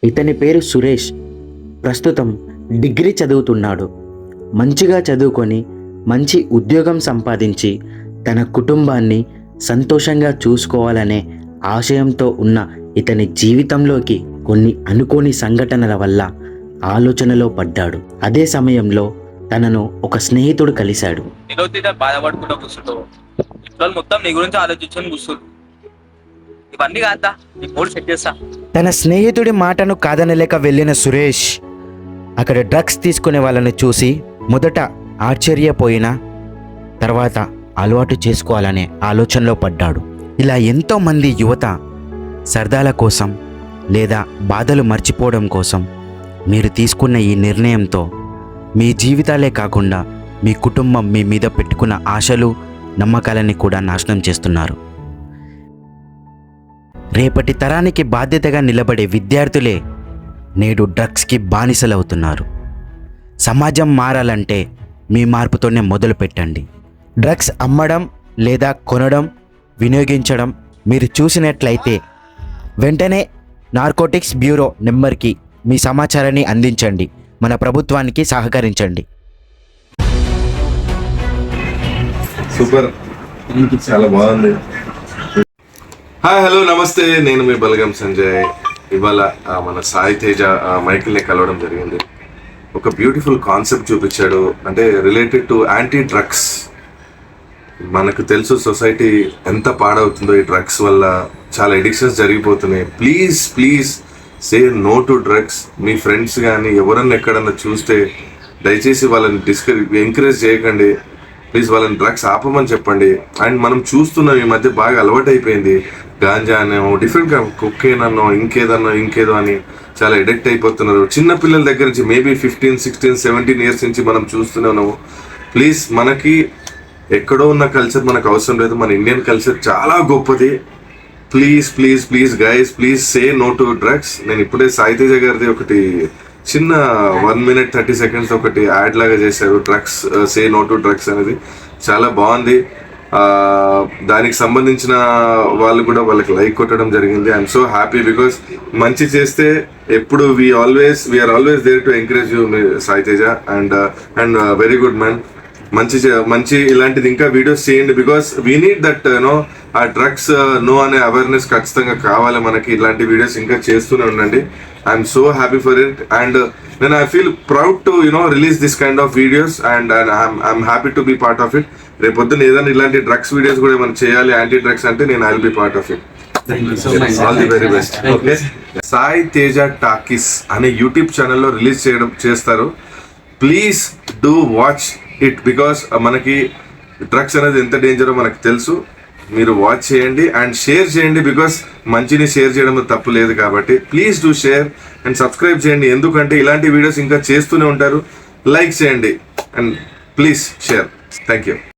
ఇతని పేరు సురేష్. ప్రస్తుతం డిగ్రీ చదువుతున్నాడు. మంచిగా చదువుకొని మంచి ఉద్యోగం సంపాదించి తన కుటుంబాన్ని సంతోషంగా చూసుకోవాలనే ఆశయంతో ఉన్న ఇతని జీవితంలోకి కొన్ని అనుకోని సంఘటనల వల్ల ఆలోచనలో పడ్డాడు. అదే సమయంలో తనను ఒక స్నేహితుడు కలిశాడు. బాధపడుకుంటూ కూర్చుంటావు, ఇంట్లో మొత్తం నీ గురించి ఆలోచించుకొని కూర్చుంటు. ఇవన్నీ కాదా నీ మూడు సెట్ చేస్తా. తన స్నేహితుడి మాటను కాదనలేక వెళ్ళిన సురేష్ అక్కడ డ్రగ్స్ తీసుకునే వాళ్ళని చూసి మొదట ఆశ్చర్యపోయినా తర్వాత అలవాటు చేసుకోవాలనే ఆలోచనలో పడ్డాడు. ఇలా ఎంతోమంది యువత సరదాల కోసం లేదా బాధలు మర్చిపోవడం కోసం మీరు తీసుకున్న ఈ నిర్ణయంతో మీ జీవితాలే కాకుండా మీ కుటుంబం మీ మీద పెట్టుకున్న ఆశలు నమ్మకాలని కూడా నాశనం చేస్తున్నారు. రేపటి తరానికి బాధ్యతగా నిలబడే విద్యార్థులే నేడు డ్రగ్స్కి బానిసలవుతున్నారు. సమాజం మారాలంటే మీ మార్పుతోనే మొదలు పెట్టండి. డ్రగ్స్ అమ్మడం లేదా కొనడం, వినియోగించడం మీరు చూసినట్లయితే వెంటనే నార్కోటిక్స్ బ్యూరో నెంబర్కి మీ సమాచారాన్ని అందించండి. మన ప్రభుత్వానికి సహకరించండి. సూపర్, చాలా బాగుంది. హాయ్, హలో, నమస్తే. నేను మీ బలగం సంజయ్. ఇవాళ మన సాయి తేజ మైకిల్ని కలవడం జరిగింది. ఒక బ్యూటిఫుల్ కాన్సెప్ట్ చూపించాడు, అంటే రిలేటెడ్ టు యాంటీ డ్రగ్స్. మనకు తెలుసు సొసైటీ ఎంత పాడవుతుందో ఈ డ్రగ్స్ వల్ల. చాలా ఎడిక్షన్స్ జరిగిపోతున్నాయి. Please please say no to drugs. మీ ఫ్రెండ్స్ కానీ ఎవరన్నా ఎక్కడన్నా చూస్తే దయచేసి వాళ్ళని ఎంకరేజ్ చేయకండి. ప్లీజ్ వాళ్ళని డ్రగ్స్ ఆపమని చెప్పండి. అండ్ మనం చూస్తున్నాం ఈ మధ్య బాగా అలవాటు అయిపోయింది. గాంజా అనేమో, డిఫరెంట్ కుక్కేన్ అన్నో, ఇంకేదో అని చాలా ఎడిక్ట్ అయిపోతున్నారు. చిన్న పిల్లల దగ్గర నుంచి మేబీ 15, 16, 17 ఇయర్స్ నుంచి మనం చూస్తూనే ఉన్నాము. ప్లీజ్, మనకి ఎక్కడో ఉన్న కల్చర్ మనకు అవసరం లేదు. మన ఇండియన్ కల్చర్ చాలా గొప్పది. Please please please guys, please say no to drugs. నేను ఇప్పుడే సాయి తేజ గారిది ఒకటి చిన్న 1 minute 30 seconds ఒకటి యాడ్ లాగా చేశారు. Drugs, say no to drugs అనేది చాలా బాగుంది. దానికి సంబంధించిన వాళ్ళు కూడా వాళ్ళకి లైక్ కొట్టడం జరిగింది. ఐఎమ్ సో హ్యాపీ బికాస్ మంచి చేస్తే ఎప్పుడు we are always there to encourage you Sai Teja. And very good man. మంచి ఇలాంటిది ఇంకా వీడియోస్ చేయండి. బికాస్ వీ నీడ్ దట్ ఆ డ్రగ్స్ నో అనే అవేర్నెస్ ఖచ్చితంగా కావాలి మనకి. ఇలాంటి వీడియోస్ ఇంకా చేస్తూనే ఉండండి. I'm so happy for it. And then I feel proud to release this kind of videos. And I'm happy to be part of it. రేపొద్దున ఏదైనా ఇలాంటి డ్రగ్స్ వీడియోస్ కూడా మనం చేయాలి, యాంటీ డ్రగ్స్ అంటే, నేను I will be part of it. All the very best. Okay, Sai Teja talkies అనే YouTube ఛానల్లో రిలీజ్ చేస్తారు. Please do watch it. Because మనకి డ్రగ్స్ అనేది ఎంత డేంజరో మనకు తెలుసు. మీరు వాచ్ చేయండి అండ్ షేర్ చేయండి. బికాస్ మంచిని షేర్ చేయడంలో తప్పు లేదు కాబట్టి please do share and subscribe చేయండి. ఎందుకంటే ఇలాంటి వీడియోస్ ఇంకా చేస్తూనే ఉంటారు. లైక్ చేయండి and please share. Thank you.